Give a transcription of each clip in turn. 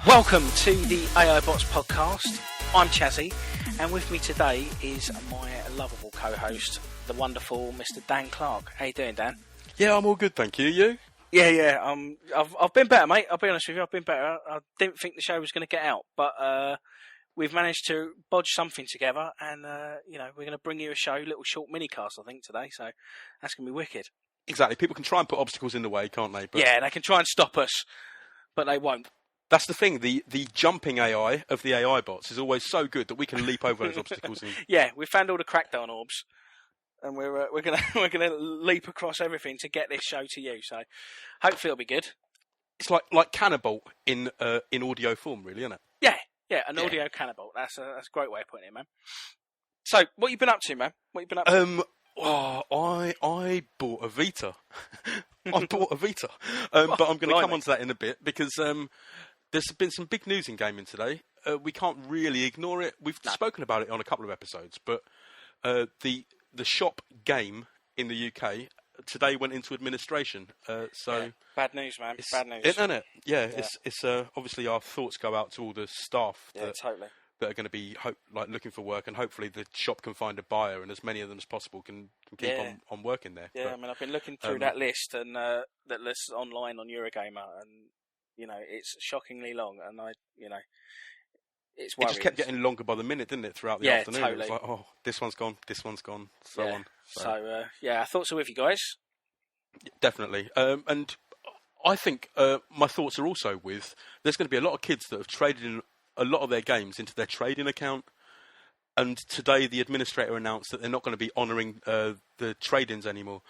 Welcome to the AI Bots podcast. I'm Chazzy, and with me today is my lovable co-host, the wonderful Mr. Dan Clark. How you doing, Dan? Yeah, I'm all good, thank you. You? Yeah. I've been better, mate. I'll be honest with you. I've been better. I didn't think the show was going to get out, but we've managed to bodge something together, and we're going to bring you a show, little short mini cast, I think, today. So that's going to be wicked. Exactly. People can try and put obstacles in the way, can't they? But yeah, they can try and stop us, but they won't. that's the thing. The jumping AI of the AI bots is always so good that we can leap over those obstacles. Yeah, we found all the crackdown orbs, and we're gonna leap across everything to get this show to you. So hopefully it'll be good. It's like Cannibal in audio form, really, isn't it? Yeah, an audio cannibal. That's a great way of putting it, man. So what you been up to, man? What you been up to? I bought a Vita. But I'm going to come on to that in a bit because there's been some big news in gaming today. We can't really ignore it. We've spoken about it on a couple of episodes, but the shop game in the UK today went into administration. So bad news, man. Bad news, isn't it? Yeah. It's obviously our thoughts go out to all the staff. Totally. That are going to be looking for work, and hopefully the shop can find a buyer, and as many of them as possible can keep on working there. Yeah, I mean, I've been looking through that list and that list online on Eurogamer, and it's shockingly long, and it's worrying. It just kept getting longer by the minute, didn't it? Throughout the afternoon, totally. It was like, this one's gone, so on. So I thought so with you guys. Definitely, and I think my thoughts are also with. There's going to be a lot of kids that have traded in a lot of their games into their trading account, and today the administrator announced that they're not going to be honouring the trade-ins anymore.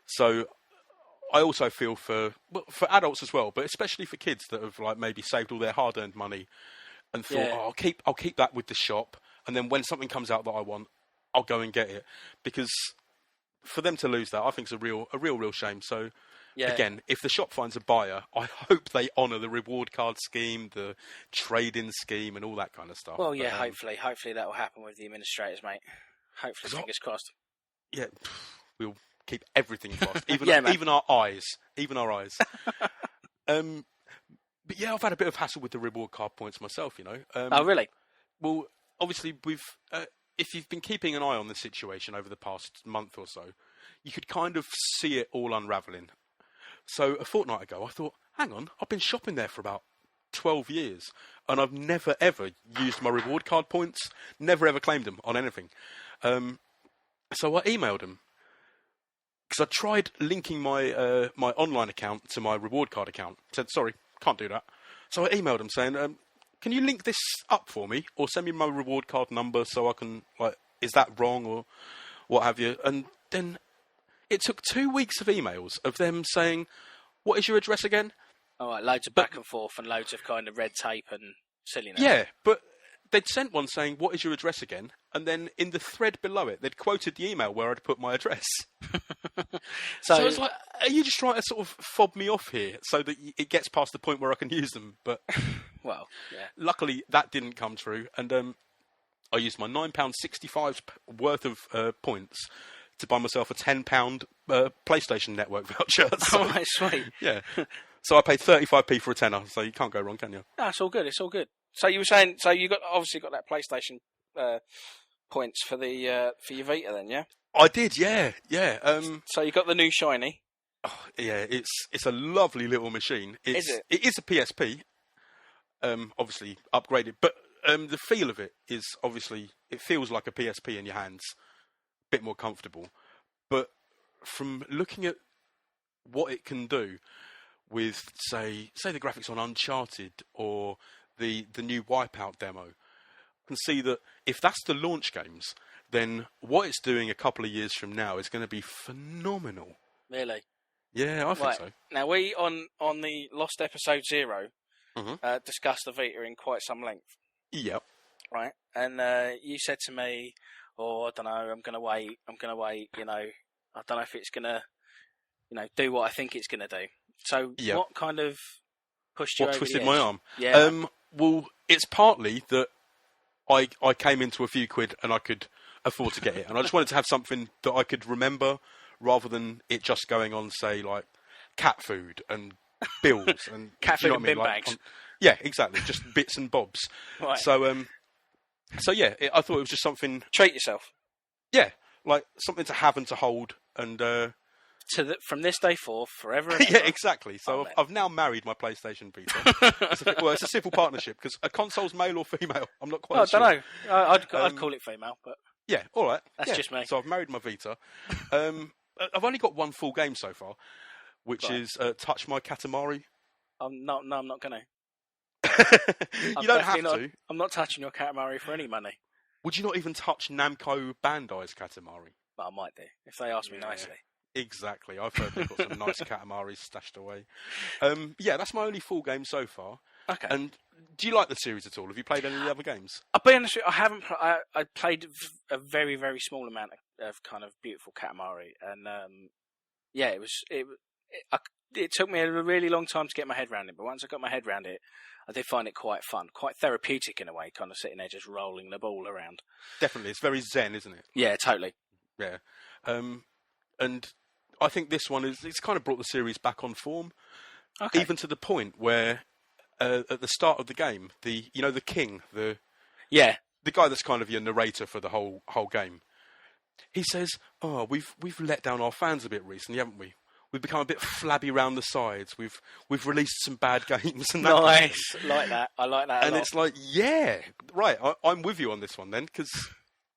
So I also feel for adults as well, but especially for kids that have maybe saved all their hard-earned money and thought, I'll keep that with the shop, and then when something comes out that I want, I'll go and get it. Because for them to lose that, I think is a real shame. So. Yeah. Again, if the shop finds a buyer, I hope they honour the reward card scheme, the trade-in scheme, and all that kind of stuff. Well, yeah, hopefully that will happen with the administrators, mate. Hopefully, fingers crossed. Yeah, we'll keep everything crossed, even our eyes. But yeah, I've had a bit of hassle with the reward card points myself. Oh, really? Well, obviously, if you've been keeping an eye on the situation over the past month or so, you could kind of see it all unravelling. So a fortnight ago, I thought, hang on, I've been shopping there for about 12 years, and I've never, ever used my reward card points, never, ever claimed them on anything. So I emailed them, because I tried linking my my online account to my reward card account. Said, sorry, can't do that. So I emailed them saying, can you link this up for me, or send me my reward card number so I can, is that wrong, or what have you? And then it took 2 weeks of emails of them saying, what is your address again? All right, loads of back and forth and loads of kind of red tape and silliness. Yeah, but they'd sent one saying, what is your address again? And then in the thread below it, they'd quoted the email where I'd put my address. So I was like, are you just trying to sort of fob me off here so that it gets past the point where I can use them? But well, yeah. Luckily, that didn't come true. And I used my £9.65 worth of points to buy myself a £10 PlayStation Network voucher. So, right, sweet. Yeah. So I paid 35p for a tenner, so you can't go wrong, can you? No, it's all good. It's all good. So you were saying, you obviously got that PlayStation points for the for your Vita, then, yeah? I did, yeah. So you got the new shiny. Oh, yeah, it's a lovely little machine. Is it? It is a PSP, obviously upgraded, but the feel of it is obviously it feels like a PSP in your hands. Bit more comfortable, but from looking at what it can do with say the graphics on Uncharted or the new Wipeout demo, I can see that if that's the launch games, then what it's doing a couple of years from now is going to be phenomenal. Really? Yeah, I think so. Now we on the Lost Episode 0 discussed the Vita in quite some length. Yep. Right, and you said to me, I don't know, I'm going to wait, I don't know if it's going to, do what I think it's going to do. So what kind of pushed you over twisted the edge? my arm? Yeah. Well, it's partly that I came into a few quid and I could afford to get it. And I just wanted to have something that I could remember rather than it just going on, say, cat food and bills. And cat food and bin bags. Yeah, exactly. Just bits and bobs. Right. So yeah, I thought it was just something. Treat yourself. Yeah, like something to have and to hold, and From this day forth, forever and yeah, ever. exactly. So Amen. I've now married my PlayStation Vita. It's a simple partnership because a console's male or female. I'm not quite sure. I don't know. I'd call it female, but Yeah, all right. That's just me. So I've married my Vita. I've only got one full game so far, which Right. is Touch My Katamari. I'm not going to. You don't have to. I'm not touching your Katamari for any money. Would you not even touch Namco Bandai's Katamari? But I might do if they ask me Yeah. nicely. Exactly. I've heard they've got some nice Katamaris stashed away. Yeah, that's my only full game so far. Okay. And do you like the series at all? Have you played any of the other games? I'll be honest with you, I haven't. I played a very, very small amount of kind of beautiful Katamari, and yeah, it took me a really long time to get my head around it. But once I got my head around it, I did find it quite fun, quite therapeutic in a way, kind of sitting there just rolling the ball around. Definitely. It's very zen, isn't it? Yeah, totally. Yeah. And I think this one it's kind of brought the series back on form, Okay. even to the point where at the start of the game, the king, the Yeah. guy that's kind of your narrator for the whole game, he says, "Oh, we've let down our fans a bit recently, haven't we? We've become a bit flabby round the sides. We've released some bad games and that." Nice, like that. I like that. And it's like, yeah, right. I'm with you on this one then, because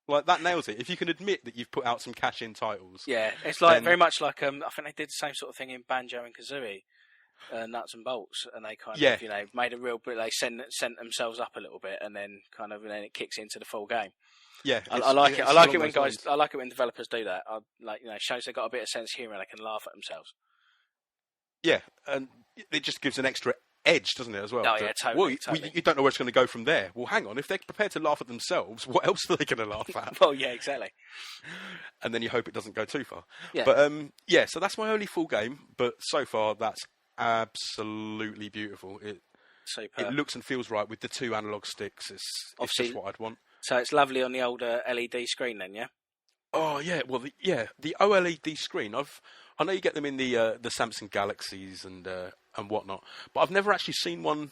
like that nails it. If you can admit that you've put out some cash-in titles, yeah, it's like then- very much like I think they did the same sort of thing in Banjo and Kazooie, Nuts and Bolts, and they kind Yeah. of made a real bit. They sent themselves up a little bit, and then then it kicks into the full game. yeah, I like it. I like it when along those guys. I like it when developers do that. Shows they've got a bit of sense of humour and they can laugh at themselves. Yeah, and it just gives an extra edge, doesn't it, as well? Oh, yeah, totally, totally. You don't know where it's going to go from there. Well, hang on. If they're prepared to laugh at themselves, what else are they going to laugh at? Well, yeah, exactly. And then you hope it doesn't go too far. Yeah. But, yeah, so that's my only full game. But so far, that's absolutely beautiful. It Superb. looks and feels right with the two analog sticks. It's Obviously- just what I'd want. So it's lovely on the old LED screen, then, yeah. Oh yeah, well the OLED screen. I know you get them in the Samsung Galaxies and whatnot, but I've never actually seen one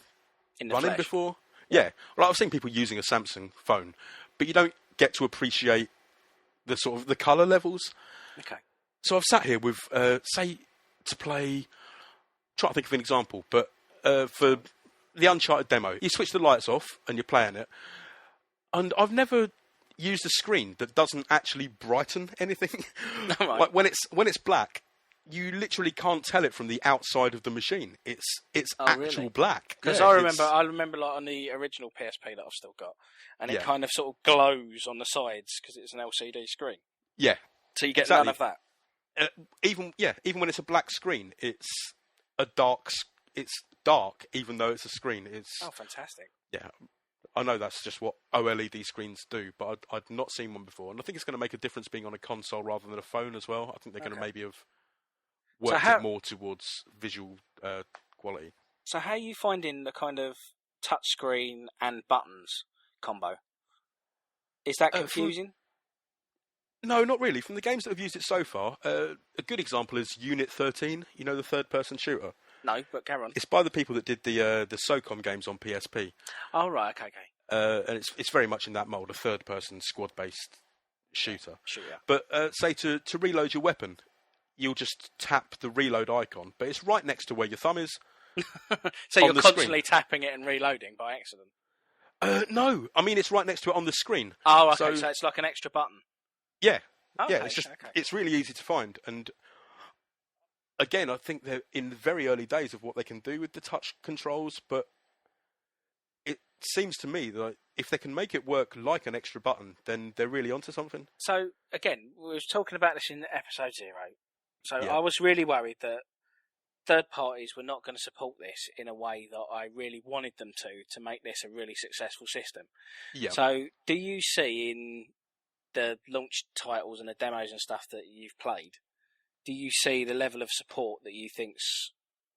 In the running flesh. before. Yeah, well, I've seen people using a Samsung phone, but you don't get to appreciate the sort of the color levels. Okay. So I've sat here with say to play. Try to think of an example, but for the Uncharted demo, you switch the lights off and you're playing it, and I've never used a screen that doesn't actually brighten anything. Right. Like when it's black, you literally can't tell it from the outside of the machine. It's actual really? black. Because Yeah, I remember like on the original PSP that I've still got, and it Yeah. kind of sort of glows on the sides because it's an LCD screen. yeah. So you get Exactly. none of that. Even when it's a black screen, it's dark, even though it's a screen. It's Oh, fantastic! yeah. I know that's just what OLED screens do, but I'd not seen one before, and I think it's going to make a difference being on a console rather than a phone as well. I think they're going to Okay. maybe have worked how- it more towards visual quality. So how are you finding the kind of touchscreen and buttons combo? Is that from- confusing? No, not really. From the games that have used it so far, a good example is Unit 13. You know, the third-person shooter. No, but carry on. It's by the people that did the SOCOM games on PSP, Oh, right, okay. and it's very much in that mold, a third-person squad-based shooter. Sure, yeah. But say to reload your weapon, you'll just tap the reload icon, but it's right next to where your thumb is. So on you're the constantly tapping it and reloading by accident? No, I mean it's right next to it on the screen. Oh, okay, so it's like an extra button. Yeah, Okay, yeah, it's really easy to find, and again, I think they're in the very early days of what they can do with the touch controls, but it seems to me that if they can make it work like an extra button, then they're really onto something. So, again, we was talking about this in episode 0. So Yeah. I was really worried that third parties were not going to support this in a way that I really wanted them to make this a really successful system. Yeah. So, do you see in the launch titles and the demos and stuff that you've played, do you see the level of support that you think's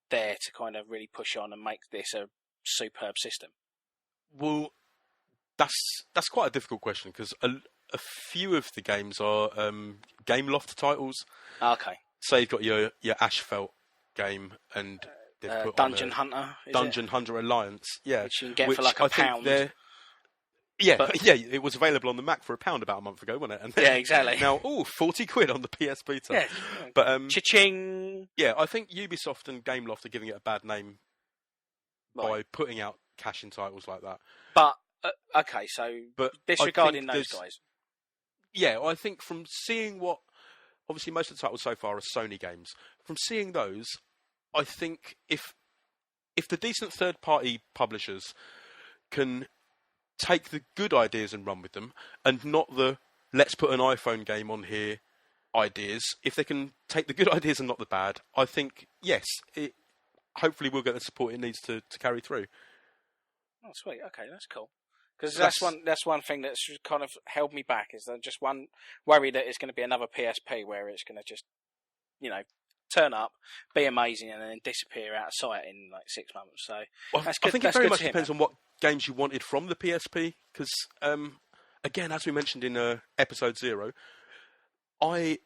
there to kind of really push on and make this a superb system? Well, that's quite a difficult question because a few of the games are Gameloft titles. Okay. Say you've got your Asphalt game, and they've put Dungeon on Hunter. Dungeon Hunter Alliance. Yeah, which you can get for like £1. Yeah, But- yeah, it was available on the Mac for £1 about a month ago, wasn't it? And then, Yeah, exactly. Now, £40 on the PS Vita. Yeah. But Cha-ching. yeah, I think Ubisoft and Gameloft are giving it a bad name by Right. putting out cash-in titles like that. But okay, so But disregarding I think those guys. Yeah, I think from seeing what, obviously most of the titles so far are Sony games. From seeing those, I think if the decent third-party publishers can take the good ideas and run with them, and not the let's put an iPhone game on here ideas, if they can take the good ideas and not the bad, I think yes, it hopefully will get the support it needs to carry through. Oh, sweet. Okay, that's cool. Because that's one thing that's kind of held me back, is that just one worry that it's going to be another PSP where it's going to just, turn up, be amazing, and then disappear out of sight in like 6 months. So that's good. I think that's it very good much to hear, depends man. on what games you wanted from the PSP, because again, as we mentioned in episode 0, I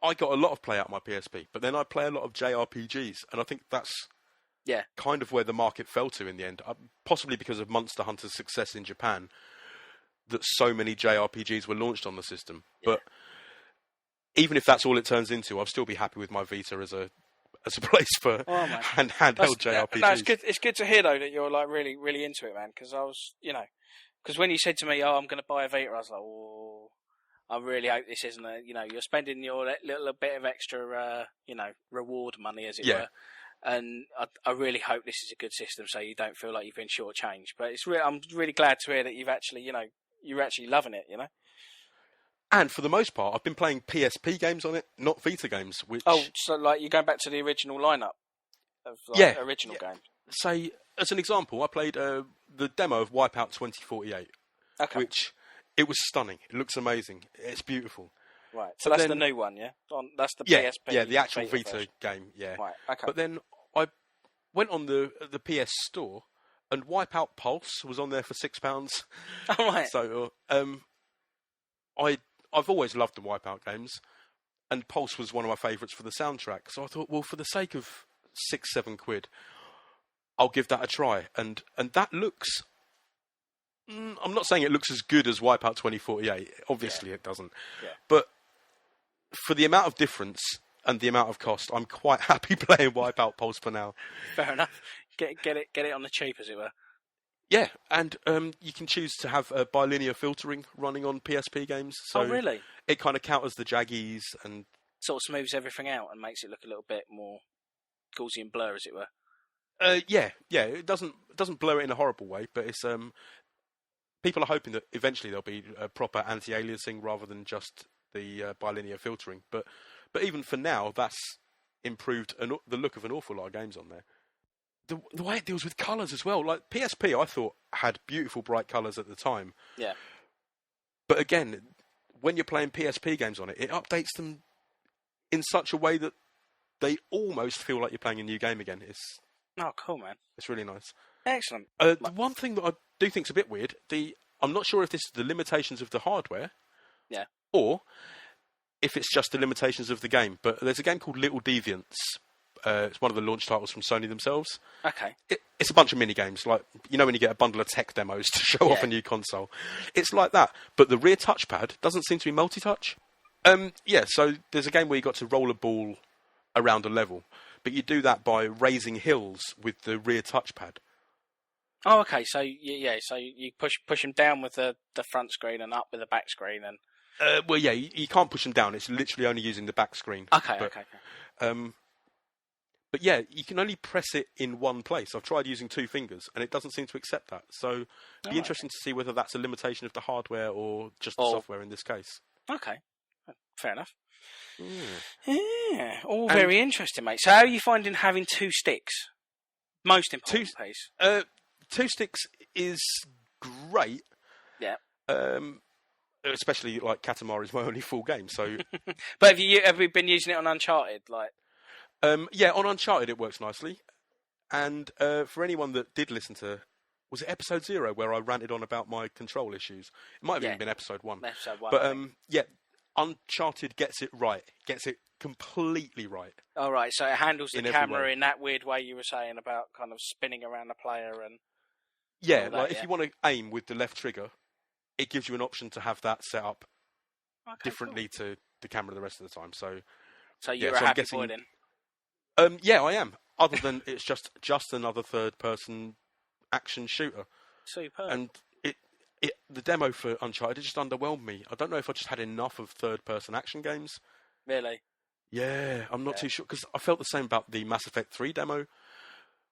got a lot of play out of my PSP, but then I play a lot of JRPGs, and I think that's kind of where the market fell to in the end. Possibly because of Monster Hunter's success in Japan, that so many JRPGs were launched on the system. Yeah. But even if that's all it turns into, I'll still be happy with my Vita as a place for handheld JRPGs. No, it's good. It's good to hear though that you're like really, really into it, man. Because I was, because when you said to me, "Oh, I'm going to buy a Vita," I was like, "Oh, I really hope this isn't a, you're spending your little bit of extra, reward money, as it were." And I really hope this is a good system, so you don't feel like you've been shortchanged. But I'm really glad to hear that you've actually, you're actually loving it. And for the most part, I've been playing PSP games on it, not Vita games. Which so like you're going back to the original lineup of original games. Say, as an example, I played the demo of Wipeout 2048, which it was stunning. It looks amazing. It's beautiful. Right, so that's the new one, yeah? That's the PSP. Yeah, the actual Vita version. game, yeah. Right, okay. But then I went on the PS Store, and Wipeout Pulse was on there for £6. All right. So I've always loved the Wipeout games, and Pulse was one of my favourites for the soundtrack. So I thought, well, for the sake of £6-7, I'll give that a try. And that looks. I'm not saying it looks as good as Wipeout 2048. Obviously, it doesn't. Yeah. But for the amount of difference and the amount of cost, I'm quite happy playing Wipeout Pulse for now. Fair enough. Get it on the cheap, as it were. Yeah, and you can choose to have bilinear filtering running on PSP games. So really? It kind of counters the jaggies and sort of smooths everything out and makes it look a little bit more Gaussian blur, as it were. Yeah. It doesn't blur it in a horrible way, but it's people are hoping that eventually there'll be a proper anti-aliasing rather than just the bilinear filtering. But even for now, that's improved the look of an awful lot of games on there. The way it deals with colours as well. Like PSP, I thought had beautiful bright colours at the time. Yeah. But again, when you're playing PSP games on it, it updates them in such a way that they almost feel like you're playing a new game again. Oh, cool, man. It's really nice. Excellent. The one thing that I do think is a bit weird, I'm not sure if this is the limitations of the hardware, or if it's just the limitations of the game. But there's a game called Little Deviants. It's one of the launch titles from Sony themselves. Okay. It's a bunch of mini games, like when you get a bundle of tech demos to show off a new console. It's like that, but the rear touchpad doesn't seem to be multi-touch. So there's a game where you got to roll a ball around a level, but you do that by raising hills with the rear touchpad. Oh, okay. So so you push them down with the front screen and up with the back screen, and you can't push them down. It's literally only using the back screen. Okay. But yeah, you can only press it in one place. I've tried using 2 fingers, and it doesn't seem to accept that. So it'd be interesting to see whether that's a limitation of the hardware or just the software in this case. Okay, fair enough. Yeah, all very interesting, mate. So how are you finding having 2 sticks? Most important piece. 2 sticks is great. Yeah. Especially like Katamari is my only full game, so. But have you been using it on Uncharted, like? On Uncharted it works nicely, and for anyone that did listen to, was it episode 0 where I ranted on about my control issues? It might have even been episode 1. Episode 1. But Uncharted gets it right. Gets it completely right. All right, so it handles the In every camera way. in that weird way you were saying about kind of spinning around the player and Yeah, all that, like if yeah. you want to aim with the left trigger, it gives you an option to have that set up differently to the camera the rest of the time. So you're so a I'm happy guessing- boy then? yeah, I am. Other than it's just another third-person action shooter, Superb. and the demo for Uncharted just underwhelmed me. I don't know if I just had enough of third-person action games. Really? Yeah, I'm not Yeah. too sure because I felt the same about the Mass Effect 3 demo,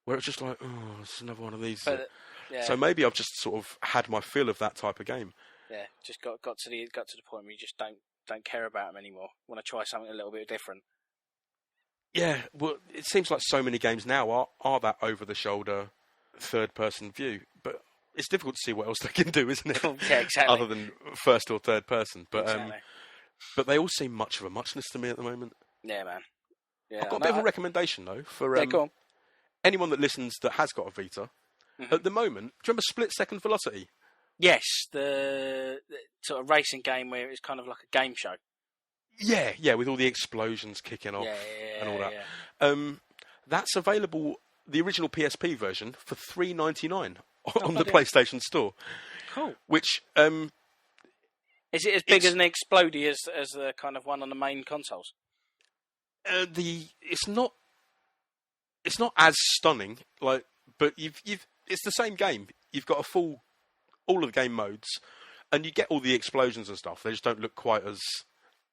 where it's just like, oh, it's another one of these. But, yeah, So maybe I've just sort of had my fill of that type of game. yeah, just got to the point where you just don't care about them anymore. Want to try something a little bit different. Yeah, well, it seems like so many games now are that over-the-shoulder third-person view, but it's difficult to see what else they can do, isn't it? Yeah, exactly. Other than first or third person, but Exactly. but they all seem much of a muchness to me at the moment. Yeah, man. Yeah, I've got a bit of a recommendation though for yeah, go on. anyone that listens that has got a Vita. Mhm. At the moment, do you remember Split Second Velocity? Yes, the sort of racing game where it's kind of like a game show. Yeah, with all the explosions kicking off Yeah, and all that. yeah. That's available, the original PSP version, for $3.99 on the bloody PlayStation Store. Cool. Which Is it as big It's- as an Explodey as the kind of one on the main consoles? it's not as stunning, like, but you've it's the same game. You've got all of the game modes, and you get all the explosions and stuff. They just don't look quite as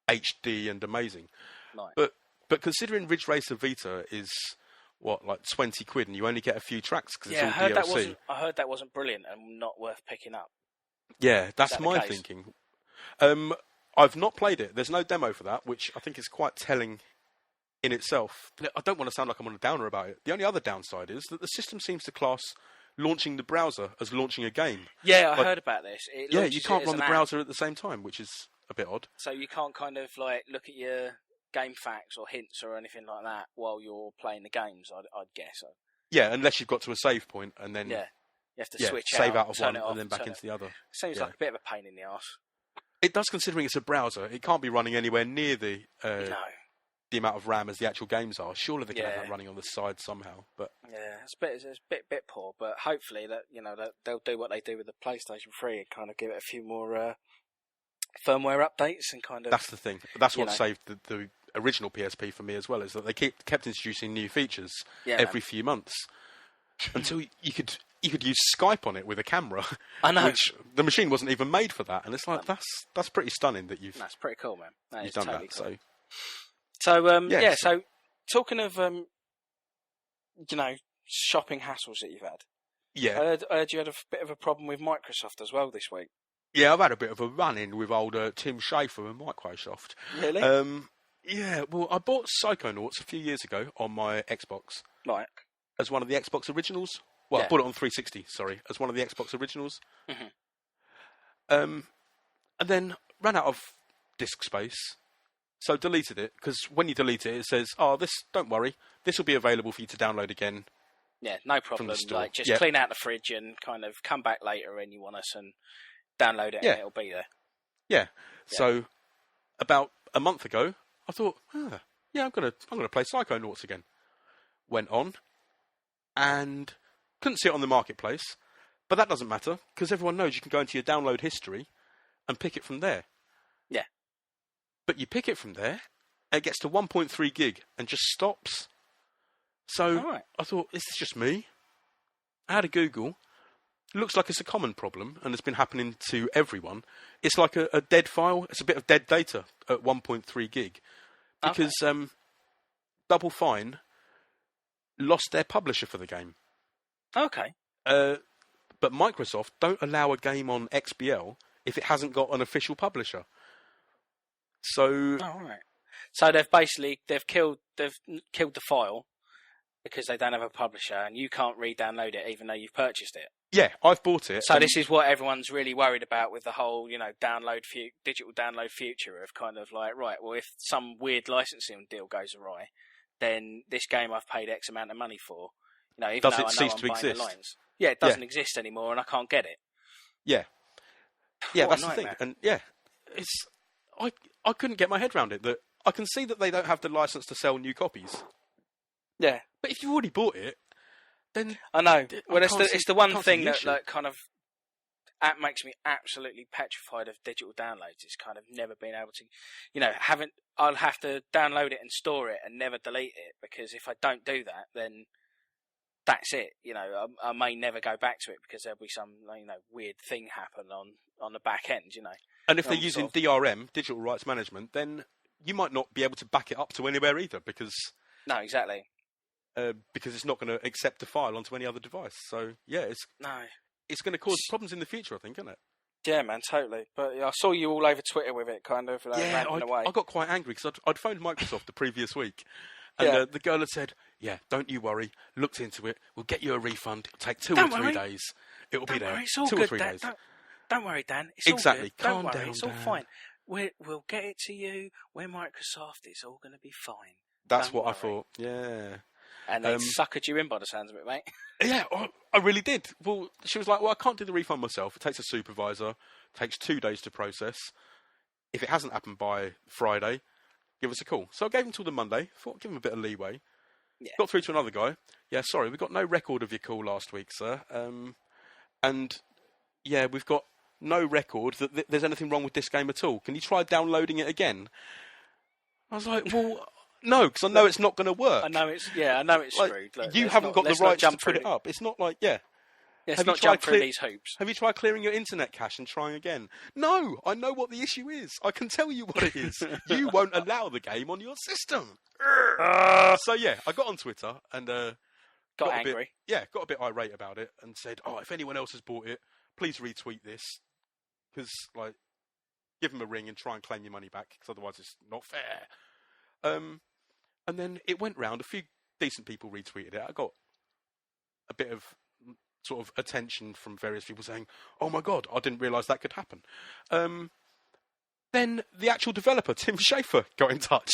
HD and amazing. Right. But considering Ridge Racer Vita is what, like £20, and you only get a few tracks because Yeah, it's all DLC. I heard that wasn't brilliant and not worth picking up. Yeah, that's that the my case? thinking. I've not played it. There's no demo for that, which I think is quite telling in itself. I don't want to sound like I'm on a downer about it. The only other downside is that the system seems to class launching the browser as launching a game. Yeah, I Like- heard about this. It Yeah, launches you it can't as run an the app, browser at the same time, which is a bit odd. so you can't kind of like look at your game facts or hints or anything like that while you're playing the games. I'd guess. Yeah, unless you've got to a save point and then Yeah, you have to yeah, switch save out of turn one it off, and then back turn into the other. Seems yeah. like a bit of a pain in the arse. It does, considering it's a browser. It can't be running anywhere near the No. the amount of RAM as the actual games are. Surely they can have Yeah. that running on the side somehow. But Yeah, it's a bit poor, but hopefully that that they'll do what they do with the PlayStation 3 and kind of give it a few more firmware updates and kind of. that's the thing. That's you what know. saved the original PSP for me as well, is that they kept introducing new features Yeah, every few months until you could use Skype on it with a camera. I know. Which the machine wasn't even made for that, and it's like that's pretty stunning that you've That's pretty cool, man. That you've is done totally that. cool. So So so talking of shopping hassles that you've had, yeah, I heard you had a bit of a problem with Microsoft as well this week. yeah, I've had a bit of a run-in with old Tim Schafer and Microsoft. Really? Yeah, well, I bought Psychonauts a few years ago on my Xbox Right. as one of the Xbox originals. Well, Yeah. I bought it on 360, sorry, as one of the Xbox originals. Mhm. And then ran out of disk space, so deleted it, because when you delete it, it says, oh, don't worry, this will be available for you to download again. Yeah, no problem. the store. Like, just Yeah. clean out the fridge and kind of come back later when you want us and download it Yeah. and it'll be there. Yeah. So about a month ago, I thought, yeah, I'm gonna play Psychonauts again. Went on and couldn't see it on the marketplace, but that doesn't matter because everyone knows you can go into your download history and pick it from there. Yeah. But you pick it from there, it gets to 1.3 gig and just stops. So Alright. I thought, is this just me? I had a Google. It looks like it's a common problem, and it's been happening to everyone. It's like a dead file. It's a bit of dead data at 1.3 gig. Because Double Fine lost their publisher for the game. Okay. But Microsoft don't allow a game on XBL if it hasn't got an official publisher. So Oh, all right. So they've killed the file because they don't have a publisher, and you can't re-download it even though you've purchased it. yeah, I've bought it. So and- this is what everyone's really worried about with the whole, digital download future of kind of like, right, well, if some weird licensing deal goes awry, then this game I've paid X amount of money for, even Does though it I know cease I'm to buying the exist? lines. Yeah, it doesn't exist anymore, and I can't get it. Yeah, What a that's the thing, nightmare. and yeah, it's I couldn't get my head around it. That I can see that they don't have the license to sell new copies, Yeah, but if you've already bought it, then I know. Well, can't it's the one can't see thing the that issue. like kind of that makes me absolutely petrified of digital downloads. It's kind of never been able to, I'll have to download it and store it and never delete it, because if I don't do that, then that's it. I may never go back to it because there'll be some weird thing happen on the back end. And if they're I'm using sort of- DRM, digital rights management, then you might not be able to back it up to anywhere either, because No, exactly. it's not going to accept the file onto any other device. So yeah, No. it's going to cause problems in the future, I think, isn't it? Yeah, man, totally. But I saw you all over Twitter with it, kind of ranting away. I got quite angry because I'd phoned Microsoft the previous week, and Yeah. the girl had said, "Yeah, don't you worry. Looked into it. We'll get you a refund. It'll take 2 Don't or 3 worry. days. It'll be Don't there. worry, it's all 2 good, or 3 Dan. days." Don't worry, Dan. It's Exactly. all good. Calm Don't worry. down, It's all Dan. fine. We'll get it to you. We're Microsoft. It's all going to be fine. That's Don't what I worry. thought. Yeah. And they suckered you in by the sounds of it, mate. Yeah, I really did. Well, she was like, "Well, I can't do the refund myself. It takes a supervisor. Takes 2 days to process. If it hasn't happened by Friday, give us a call." So I gave him till the Monday. Thought I'd give him a bit of leeway. Yeah. Got through to another guy. "Yeah, sorry, we got no record of your call last week, sir. And yeah, we've got no record that there's anything wrong with this game at all. Can you try downloading it again?" I was like, "Well, no, because I know it's not going to work. I know it's Like, screwed. Look, you let's haven't not- got the let's not rights to jump put it through- up. It's not like, yeah. Let's Have you not tried jump through these hoops. Have you tried clearing your internet cache and trying again? No, I know what the issue is. I can tell you what it is. You won't allow the game on your system." So yeah, I got on Twitter and Got a bit- angry. got a bit irate about it and said, "Oh, if anyone else has bought it, please retweet this, because like, give them a ring and try and claim your money back, because otherwise it's not fair." And then it went round. A few decent people retweeted it. I got a bit of sort of attention from various people saying, "Oh my god, I didn't realise that could happen." Then the actual developer, Tim Schafer, got in touch,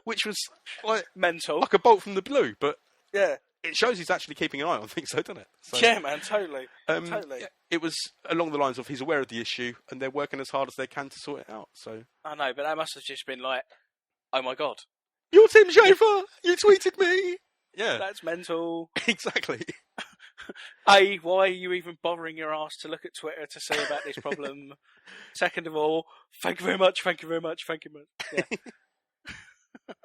which was like Mental. a bolt from the blue. But Yeah. it shows he's actually keeping an eye on things, doesn't it? So, Yeah, man, totally. Totally. yeah, it was along the lines of he's aware of the issue and they're working as hard as they can to sort it out. So, I know, but that must have just been like, oh my god, "You're Tim Schafer! You tweeted me!" Yeah, that's mental. exactly. A, why are you even bothering your ass to look at Twitter to see about this problem? Second of all, thank you very much, thank you very much, thank you very much. Yeah.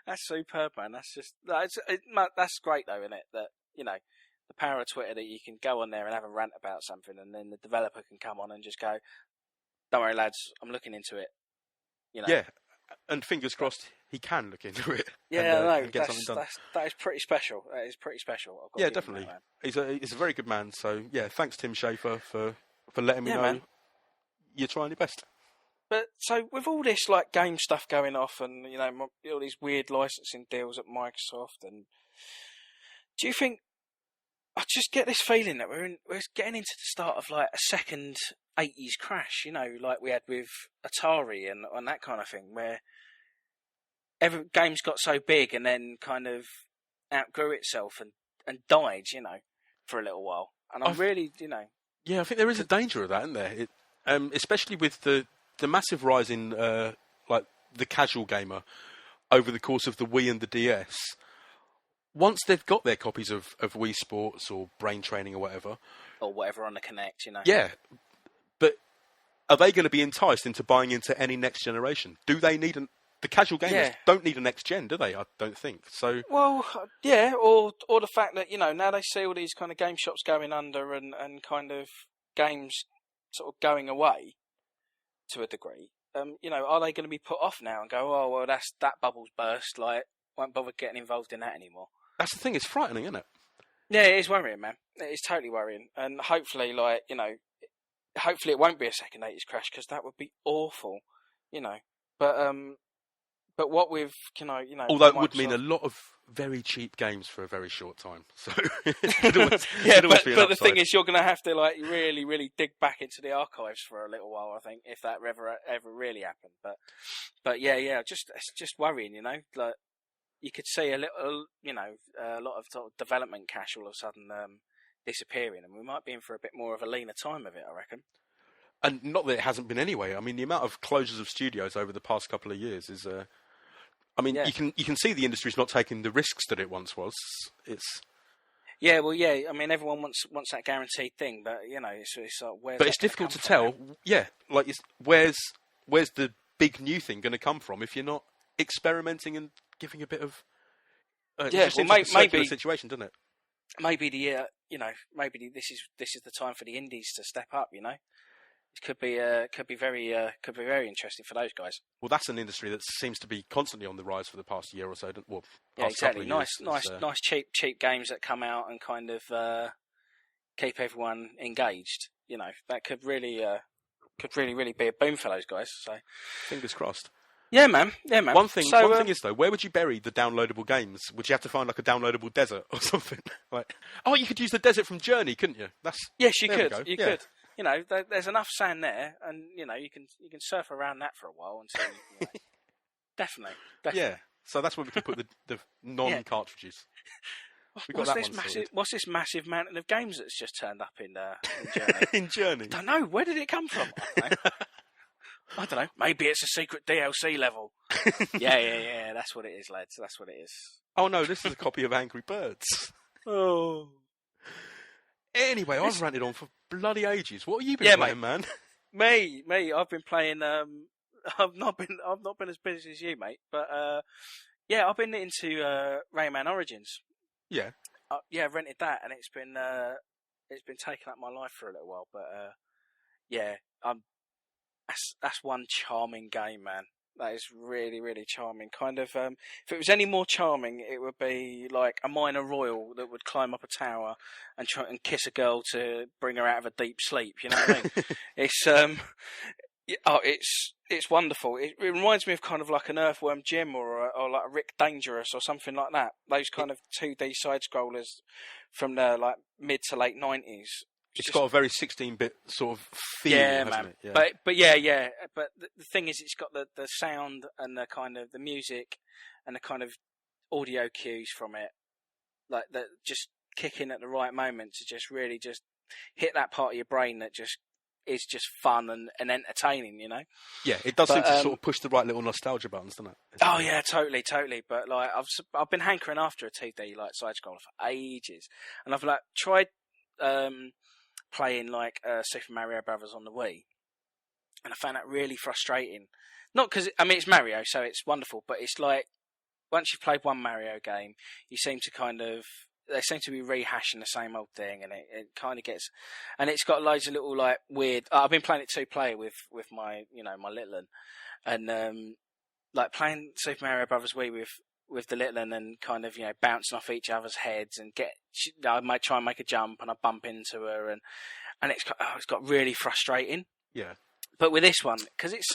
That's superb, man. That's great, though, isn't it? That, the power of Twitter, that you can go on there and have a rant about something, and then the developer can come on and just go, "Don't worry, lads, I'm looking into it." Yeah, and fingers crossed he can look into it. Yeah, and, no, and get something done. that is pretty special. That is pretty special. I've got to Yeah, give him definitely. that, man. He's a very good man. So yeah, thanks Tim Schafer for letting me Yeah, know man. you're trying your best. But so with all this like game stuff going off, and all these weird licensing deals at Microsoft, and do you think, I just get this feeling that we're getting into the start of like a second '80s crash, like we had with Atari and that kind of thing, where every games got so big and then kind of outgrew itself and died, for a little while. And I'm really, Yeah, I think there is a danger of that, isn't there? Especially with the massive rise in like the casual gamer over the course of the Wii and the DS. Once they've got their copies of Wii Sports or Brain Training or whatever, on the Kinect, yeah. But are they going to be enticed into buying into any next generation? Do they need the casual gamers don't need a next gen, do they? I don't think so. Well, yeah, or the fact that now they see all these kind of game shops going under and kind of games sort of going away to a degree. Are they going to be put off now and go, "Oh well, that bubble's burst. Like, won't bother getting involved in that anymore." That's the thing. It's frightening, isn't it? Yeah, it is worrying, man. It is totally worrying, and hopefully, hopefully it won't be a second '80s crash, because that would be awful, But what with Although it would Microsoft- mean a lot of very cheap games for a very short time. So yeah, it'd always be an but the thing upside. is, you're going to have to really, really dig back into the archives for a little while, I think, if that ever really happened. But yeah, it's just worrying, like you could see a little, a lot of sort of development cash all of a sudden disappearing, and we might be in for a bit more of a leaner time of it, I reckon. And not that it hasn't been anyway. I mean, the amount of closures of studios over the past couple of years is. I mean, Yeah. you can see the industry's not taking the risks that it once was. It's. Yeah, well, yeah. I mean, everyone wants that guaranteed thing, but you know, it's like where's. But it's difficult to tell. Yeah, like where's the big new thing going to come from if you're not experimenting and giving a bit of. It Yeah, just well, seems like a circular maybe situation, doesn't it? maybe this is the time for the indies to step up. You know, it could be very interesting for those guys. Well, that's an industry that seems to be constantly on the rise for the past year or so. Well, Yeah, past couple exactly. of years. Nice, cheap games that come out and kind of keep everyone engaged. You know, that could really be a boom for those guys. So, Fingers crossed. yeah, man. One thing So, is though, where would you bury the downloadable games? Would you have to find like a downloadable desert or something? Like, you could use the desert from Journey, couldn't you? yes, you there we could. go. You Yeah. could. You know, there's enough sand there, and you know, you can surf around that for a while until. You know, definitely. Yeah. So that's where we can put the non-cartridges. We got What's this massive mountain of games that's just turned up in Journey? in Journey. Don't know. Where did it come from? I don't know. Maybe it's a secret DLC level. Yeah. That's what it is, lads. That's what it is. Oh no, this is a copy of Angry Birds. Oh. Anyway, I've ranted on for bloody ages. What have you been playing, man? Me. I've been playing. I've not been as busy as you, mate. But yeah, I've been into Rayman Origins. Yeah. Yeah, rented that, and it's been taking up my life for a little while. But yeah, that's one charming game, man. That is really, really charming. Kind of, if it was any more charming, it would be like a minor royal that would climb up a tower and try and kiss a girl to bring her out of a deep sleep. You know what I mean? It's wonderful. It reminds me of kind of like an Earthworm Jim or like a Rick Dangerous or something like that. Those kind of 2D side scrollers from the like mid to late 90s. It's got a very 16-bit sort of feel, hasn't man. it? Yeah. But But the thing is, it's got the sound and the kind of the music and the kind of audio cues from it, like that, just kick in at the right moment to just really just hit that part of your brain that just is just fun and entertaining, you know. Yeah, it does seem to sort of push the right little nostalgia buttons, doesn't it? Oh yeah, totally. But like, I've been hankering after a 2D like side scroller for ages, and I've like tried. Playing like Super Mario Brothers on the Wii, and I found that really frustrating. Not because it's Mario, so it's wonderful, but it's like once you've played one Mario game, they seem to be rehashing the same old thing, and it kind of gets, and it's got loads of little like weird. I've been playing it 2-player with my my little one, and like playing Super Mario Brothers Wii with the little one and kind of bouncing off each other's heads and I might try and make a jump and I bump into her and it's got really frustrating. Yeah. But with this one, because it's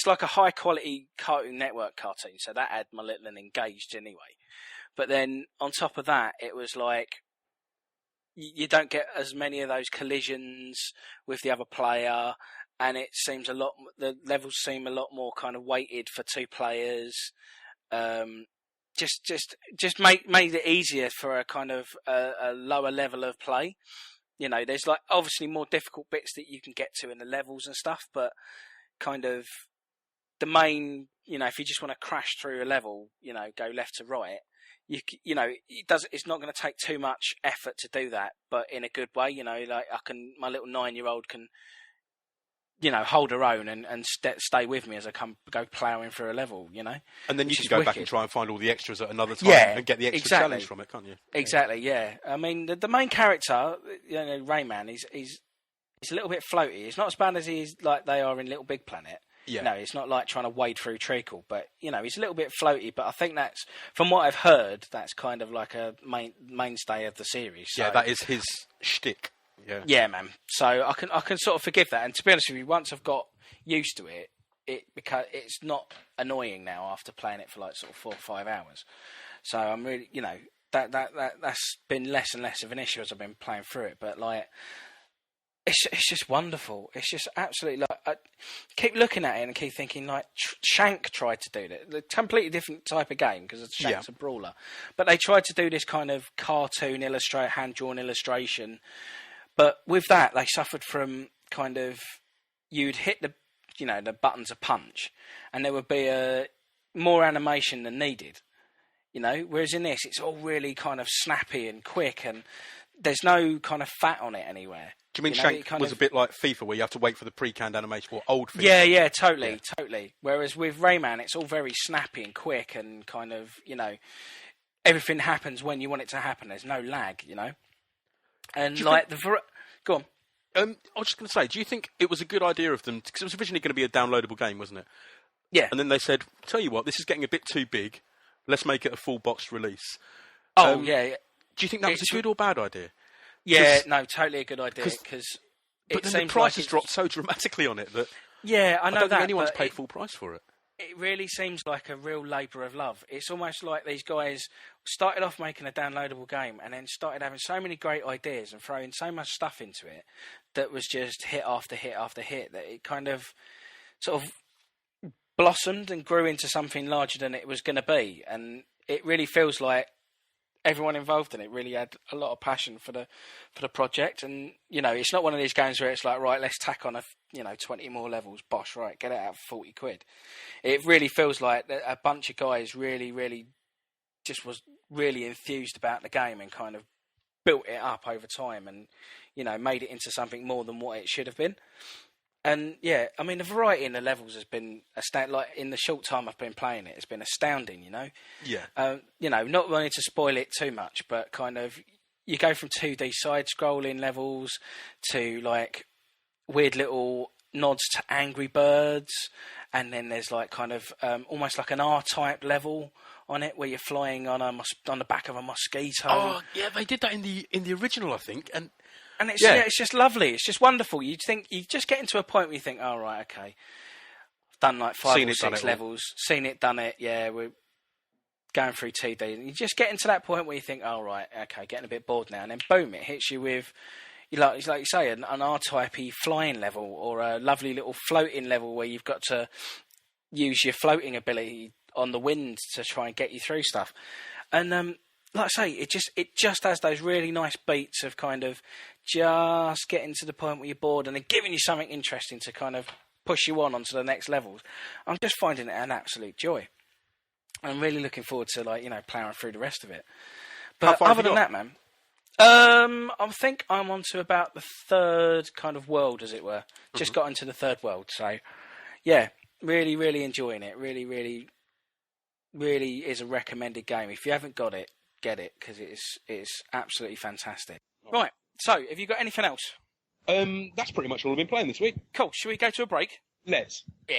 like a high quality Cartoon Network cartoon, so that had my little one engaged anyway. But then on top of that, it was like you don't get as many of those collisions with the other player, and it seems the levels seem a lot more kind of weighted for 2 players. Just made it easier for a kind of a lower level of play. There's like obviously more difficult bits that you can get to in the levels and stuff, but kind of the main, if you just want to crash through a level, go left to right, it's not going to take too much effort to do that, but in a good way. Like my little 9-year-old can, hold her own and stay with me as I go ploughing through a level, And then you can go back and try and find all the extras at another time and get the extra challenge from it, can't you? Exactly, yeah. I mean, the main character, Rayman, he's a little bit floaty. It's not as bad as he's like they are in Little Big Planet. Yeah. No, it's not like trying to wade through treacle, but he's a little bit floaty. But I think that's, from what I've heard, that's kind of like a mainstay of the series. So. Yeah, that is his shtick. Yeah, man. So I can sort of forgive that. And to be honest with you, once I've got used to it, because it's not annoying now after playing it for like sort of 4 or 5 hours. So I'm really, that's been less and less of an issue as I've been playing through it. But like, it's just wonderful. It's just absolutely like I keep looking at it and keep thinking like Shank tried to do that. A completely different type of game because Shank's a brawler, but they tried to do this kind of cartoon hand drawn illustration. But with that, they suffered from kind of you'd hit the button to punch, and there would be more animation than needed. Whereas in this, it's all really kind of snappy and quick, and there's no kind of fat on it anywhere. Do you mean Shank was a bit like FIFA, where you have to wait for the pre-canned animation, or old FIFA? Yeah, totally. Whereas with Rayman, it's all very snappy and quick, and kind of, everything happens when you want it to happen. There's no lag, And go on. I was just going to say, do you think it was a good idea of them, because it was originally going to be a downloadable game, wasn't it? Yeah. And then they said, tell you what, this is getting a bit too big. Let's make it a full boxed release. Oh, yeah. Do you think that was a good or bad idea? Yeah, no, totally a good idea. But then the price has dropped so dramatically on it that I don't think anyone's paid full price for it. It really seems like a real labour of love. It's almost like these guys started off making a downloadable game and then started having so many great ideas and throwing so much stuff into it that was just hit after hit after hit that it kind of sort of blossomed and grew into something larger than it was going to be. And it really feels like everyone involved in it really had a lot of passion for the project. And it's not one of these games where it's like, right, let's tack on 20 more levels, bosh, right, get it out for £40. It really feels like a bunch of guys really just was really enthused about the game and kind of built it up over time and made it into something more than what it should have been. And yeah, I mean, the variety in the levels has been like in the short time I've been playing it, it's been astounding. Yeah. Not wanting to spoil it too much, but kind of you go from 2D side-scrolling levels to like weird little nods to Angry Birds, and then there's like kind of almost like an R-type level on it where you're flying on the back of a mosquito. Oh yeah, they did that in the original, I think, and it's just lovely. It's just wonderful. You just get into a point where you think, oh, right, okay, I've done like 5 or 6 levels, seen it, done it. Yeah, we're going through 2D. And you just get into that point where you think, oh, right, okay, getting a bit bored now. And then boom, it hits you with, like you say, an R-type-y flying level or a lovely little floating level where you've got to use your floating ability on the wind to try and get you through stuff. And like I say, it just has those really nice beats of kind of just getting to the point where you're bored and then giving you something interesting to kind of push you onto the next levels. I'm just finding it an absolute joy. I'm really looking forward to plowing through the rest of it. But other than that, man, I think I'm on to about the 3rd kind of world, as it were. Just got into the 3rd world, so yeah, really, really enjoying it. Really, really, really is a recommended game. If you haven't got it, get it, because it's absolutely fantastic. Right, so have you got anything else? That's pretty much all I've been playing this week. Cool. Should we go to a break? Let's. Yeah.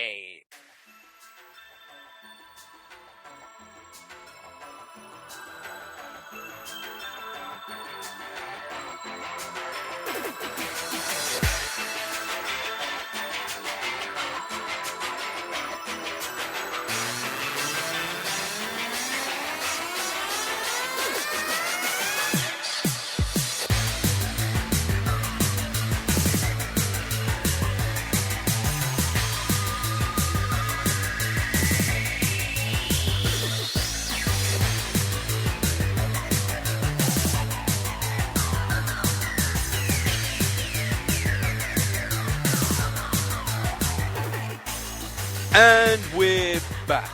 And we're back.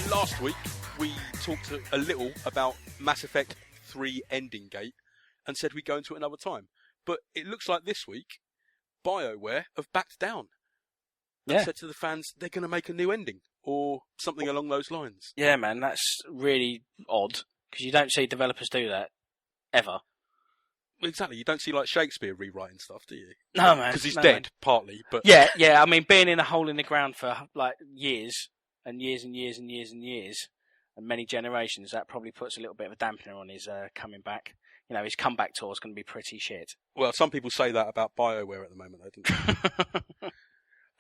Last week we talked a little about Mass Effect 3 Ending Gate and said we'd go into it another time. But it looks like this week BioWare have backed down and said to the fans they're going to make a new ending or something along those lines. Yeah, man, that's really odd because you don't see developers do that ever. Exactly, you don't see like Shakespeare rewriting stuff, do you? No, man, because he's dead, partly. But yeah. I mean, being in a hole in the ground for like years and years and years and years and years and many generations, that probably puts a little bit of a dampener on his coming back. His comeback tour is going to be pretty shit. Well, some people say that about BioWare at the moment, though,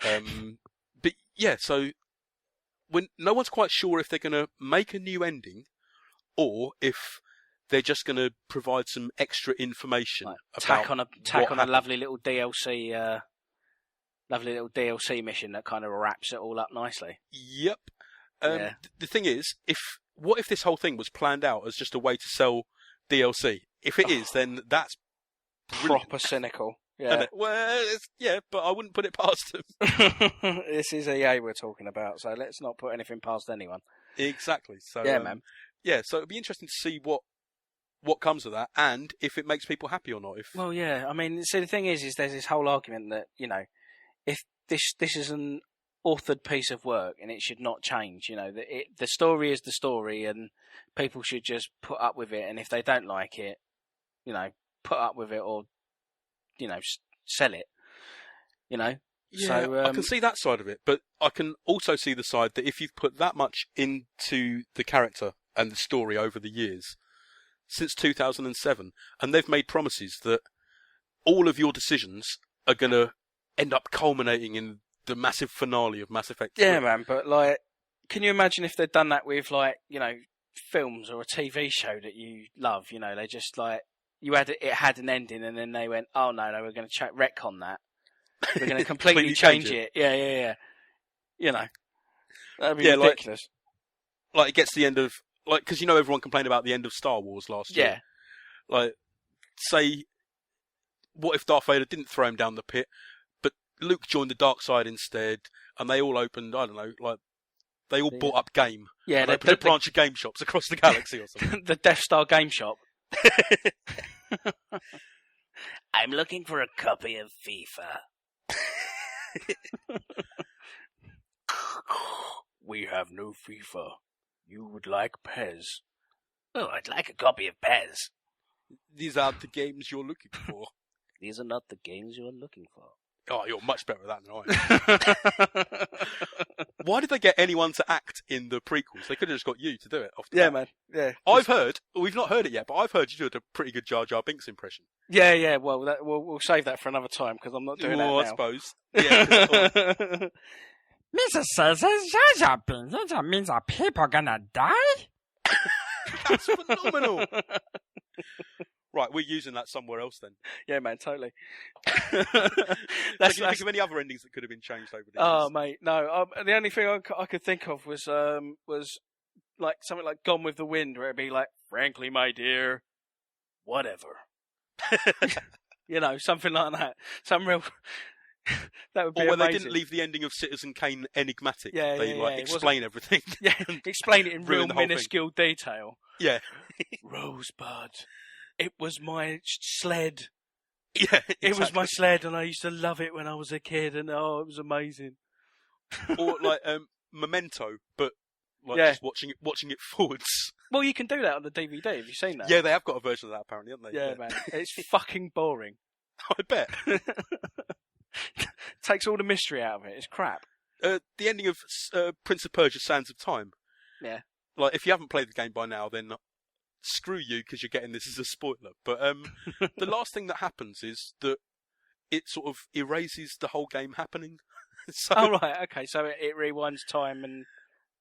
don't they? But yeah, so when no one's quite sure if they're going to make a new ending or if they're just going to provide some extra information. Like, tack on a lovely little DLC mission that kind of wraps it all up nicely. Yep. The thing is, what if this whole thing was planned out as just a way to sell DLC? If it is, then that's proper cynical. Yeah. Well, but I wouldn't put it past them. This is EA we're talking about, so let's not put anything past anyone. Exactly. So Yeah, man. Yeah, so it'd be interesting to see what comes of that, and if it makes people happy or not. Well, yeah. I mean, see, the thing is there's this whole argument that, you know, if this is an authored piece of work and it should not change, you know, the story is the story and people should just put up with it, and if they don't like it, you know, put up with it or, you know, sell it, you know. Yeah, so, I can see that side of it, but I can also see the side that if you've put that much into the character and the story over the years, since 2007, and they've made promises that all of your decisions are going to end up culminating in the massive finale of Mass Effect 3. Yeah, man, but, like, can you imagine if they'd done that with, like, you know, films or a TV show that you love, you know, they just, like, it had an ending and then they went, oh, no, we're going to retcon that. We're going to completely change it. Yeah. You know, that'd be ridiculous. Like, it gets to the end of, like, because you know everyone complained about the end of Star Wars last year. Yeah. Like, say, what if Darth Vader didn't throw him down the pit, but Luke joined the dark side instead, and they all opened, I don't know, like, they all bought up game. Yeah, they opened a branch of game shops across the galaxy or something. The Death Star game shop. I'm looking for a copy of FIFA. We have no FIFA. You would like Pez. Oh, I'd like a copy of Pez. These aren't the games you're looking for. These are not the games you're looking for. Oh, you're much better at that than I am. Why did they get anyone to act in the prequels? They could have just got you to do it. Yeah, man. Yeah. I've heard, we've not heard it yet, but I've heard you do a pretty good Jar Jar Binks impression. Yeah. Well, we'll save that for another time because I'm not doing that now. I suppose. Yeah. Mrs. says Jar Jar Binks. That means our people gonna die? That's phenomenal. Right, we're using that somewhere else then. Yeah, man, totally. Can you think of any other endings that could have been changed over the years? Oh, mate, no. The only thing I could think of was like something like Gone with the Wind, where it'd be like, frankly, my dear, whatever. You know, something like that. Some real... That would be or where amazing. they didn't leave the ending of Citizen Kane enigmatic. Yeah, they explain everything. Yeah, explain it in real Ruin the whole minuscule detail. Yeah. Rosebud. It was my sled. Yeah, exactly. It was my sled, and I used to love it when I was a kid, and it was amazing. Or like Memento, but just watching it forwards. Well, you can do that on the DVD. Have you seen that? Yeah, they have got a version of that apparently, haven't they? Yeah, man. It's fucking boring. I bet. Takes all the mystery out of it. It's crap. The ending of Prince of Persia: Sands of Time. Yeah. Like, if you haven't played the game by now, then screw you because you're getting this as a spoiler. But the last thing that happens is that it sort of erases the whole game happening. So, oh, right. Okay. So it rewinds time and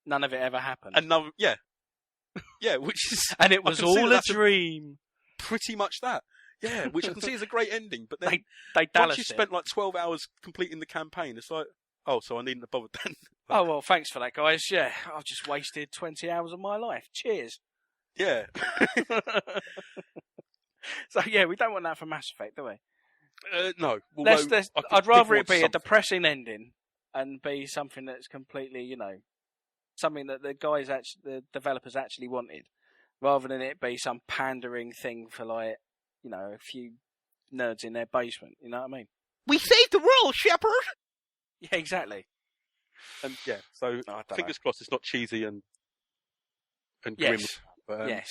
none of it ever happened. Yeah, which is... And it was all a dream. Pretty much that. Yeah, which I can see is a great ending. But then they once you spent like 12 hours completing the campaign, it's like, oh, so I needn't have bothered then. Oh, well, thanks for that, guys. Yeah, I've just wasted 20 hours of my life. Cheers. Yeah. So, yeah, we don't want that for Mass Effect, do we? No. I'd rather it be a depressing ending and be something that's completely, you know, something that the developers actually wanted, rather than it be some pandering thing for, like, you know, a few nerds in their basement. You know what I mean? We saved the world, Shepard! Yeah, exactly. And yeah, so fingers crossed it's not cheesy and grim. But, yes.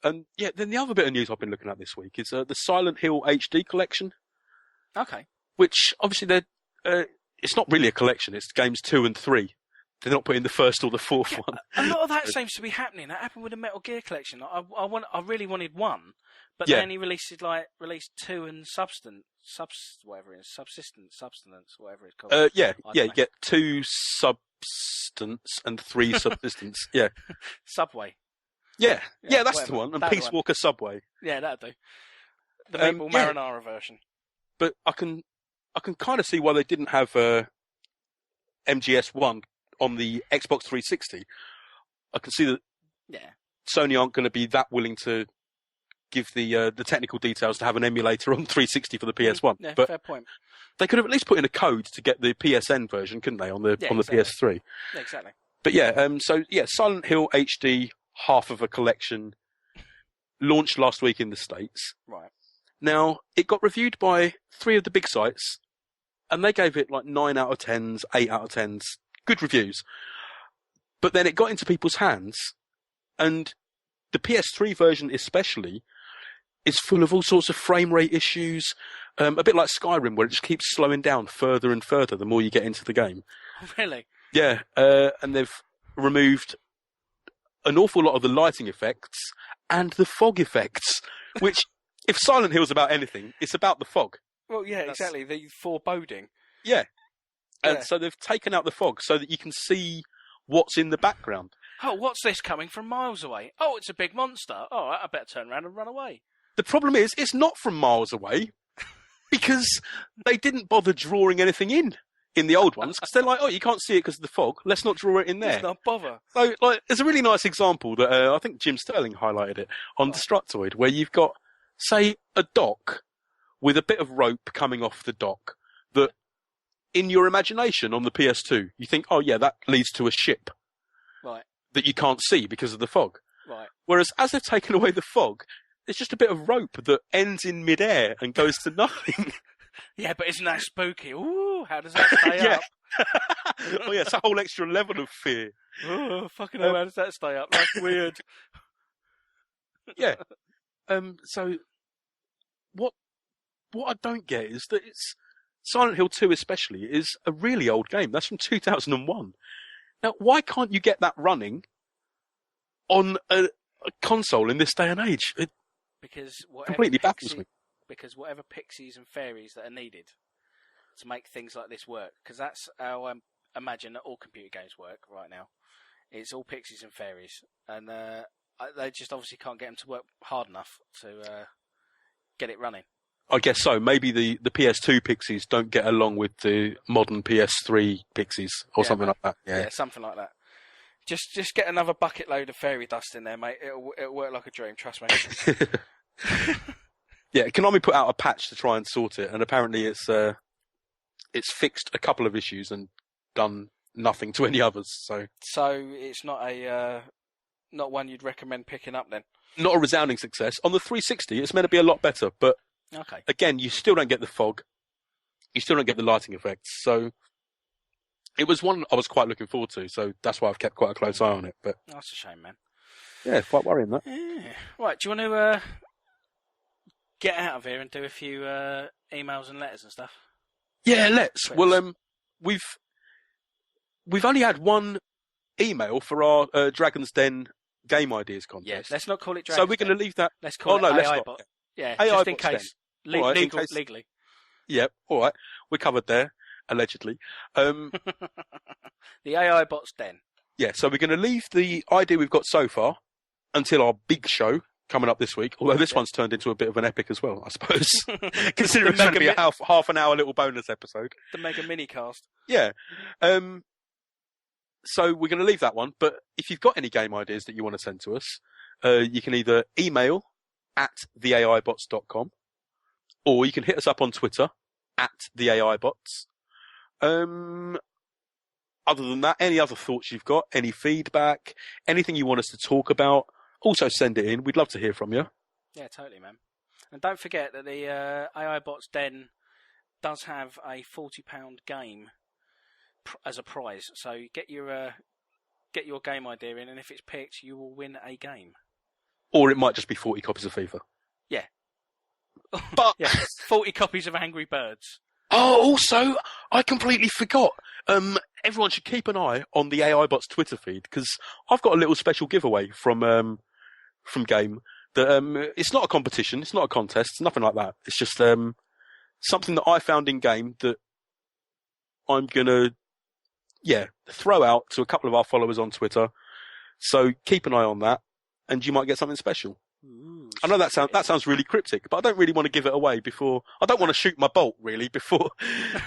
And yeah, then the other bit of news I've been looking at this week is the Silent Hill HD collection. Okay. Which obviously it's not really a collection. It's games 2 and 3. They're not putting the first or the fourth one. A lot of that seems to be happening. That happened with the Metal Gear collection. I really wanted 1, but they only released 2 and Substance, whatever it is, Substance, whatever it's called. You get 2 Substance and 3 Subsistence. Yeah. Subway. Yeah, that's whatever. the one. And Peace Walker Subway. Yeah, that'd do. The Maple Marinara version. But I can kind of see why they didn't have MGS1 on the Xbox 360. I can see that Sony aren't going to be that willing to give the technical details to have an emulator on 360 for the PS1. Yeah, but fair point. they could have at least put in a code to get the PSN version, couldn't they, on the exactly. PS3? Yeah, exactly. But Silent Hill HD, half of a collection, launched last week in the States. Right. Now, it got reviewed by 3 of the big sites, and they gave it like 9 out of 10s, 8 out of 10s, good reviews. But then it got into people's hands, and the PS3 version especially is full of all sorts of frame rate issues, a bit like Skyrim, where it just keeps slowing down further and further the more you get into the game. Really? Yeah, and they've removed an awful lot of the lighting effects and the fog effects, which, if Silent Hill's about anything, it's about the fog. Well, yeah, exactly. The foreboding. Yeah. And Yeah. so they've taken out the fog so that you can see what's in the background. Oh, what's this coming from miles away? Oh, it's a big monster. Oh, I better turn around and run away. The problem is, it's not from miles away, because they didn't bother drawing anything in the old ones, because they're like, oh, you can't see it because of the fog, let's not draw it in there. Let's not bother. So, like, there's a really nice example that I think Jim Sterling highlighted it on Destructoid, where you've got, say, a dock with a bit of rope coming off the dock that, in your imagination on the PS2, you think, oh yeah, that leads to a ship Right, that you can't see because of the fog. right. Whereas, as they've taken away the fog, it's just a bit of rope that ends in midair and goes to nothing. Yeah, but isn't that spooky? Ooh, how does that stay Yeah. up? Oh yeah, it's a whole extra level of fear. Oh, fucking hell, how does that stay up? That's weird. Yeah. So what I don't get is that it's Silent Hill 2 especially is a really old game. That's from 2001. Now, why can't you get that running on a console in this day and age? It Because completely baffles me. Because whatever pixies and fairies that are needed to make things like this work, because that's how I imagine that all computer games work right now. It's all pixies and fairies, and they just obviously can't get them to work hard enough to get it running. I guess so. Maybe the PS2 pixies don't get along with the modern PS3 pixies or something like that. Yeah, something like that. Just get another bucket load of fairy dust in there, mate. It'll work like a dream. Trust me. Yeah, Konami put out a patch to try and sort it, and apparently it's fixed a couple of issues and done nothing to any others. So it's not one you'd recommend picking up then. Not a resounding success. On the 360, it's meant to be a lot better, but Okay. again, you still don't get the fog, you still don't get the lighting effects. So it was one I was quite looking forward to. So that's why I've kept quite a close eye on it. But That's a shame, man. yeah, quite worrying that. Yeah. Right, do you want to get out of here and do a few emails and letters and stuff? Yeah, let's. Please. Well, we've only had one email for our Dragon's Den game ideas contest. Yes. Let's not call it Dragon's So we're going to leave that. Let's call it let's AI not. bot. Yeah, AI just in bots case. All right, in case- Legally. Yep. All right, we're covered there. Allegedly. The AI bot's den. Yeah. So we're going to leave the idea we've got so far until our big show coming up this week. Although this one's turned into a bit of an epic as well, I suppose. Considering it's going to be a half an hour little bonus episode. The Mega Minicast. Yeah. So we're going to leave that one. But if you've got any game ideas that you want to send to us, you can either email at theaibots.com, or you can hit us up on Twitter at theaibots. Other than that, any other thoughts you've got, any feedback, anything you want us to talk about, also send it in. We'd love to hear from you. Yeah, totally, man. And don't forget that the AI bot's den does have a £40 game as a prize. So get your game idea in, and if it's picked, you will win a game. Or it might just be 40 copies of FIFA. Yeah. But Yeah, 40 copies of Angry Birds. oh, also, I completely forgot. Everyone should keep an eye on the AI Bots Twitter feed, because I've got a little special giveaway from Game. That it's not a competition, it's not a contest, it's nothing like that. It's just something that I found in Game that I'm gonna throw out to a couple of our followers on Twitter. So keep an eye on that, and you might get something special. Ooh, I know that sounds really cryptic, but I don't really want to give it away before. I don't want to shoot my bolt really before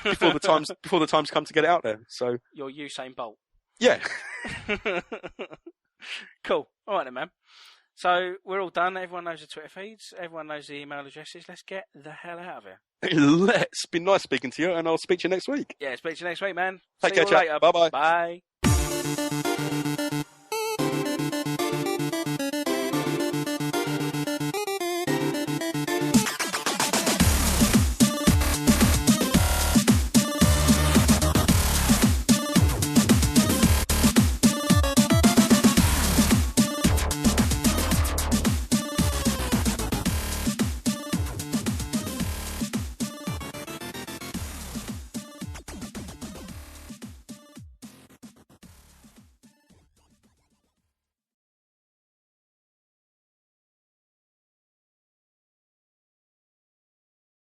the times come to get it out there. So You're Usain Bolt. yeah, Cool. All right then, man. So we're all done. Everyone knows the Twitter feeds. Everyone knows the email addresses. Let's get the hell out of here. Let's. Been nice speaking to you, and I'll speak to you next week. Yeah, speak to you next week, man. Take See you care, all chap. later. Bye-bye. Bye.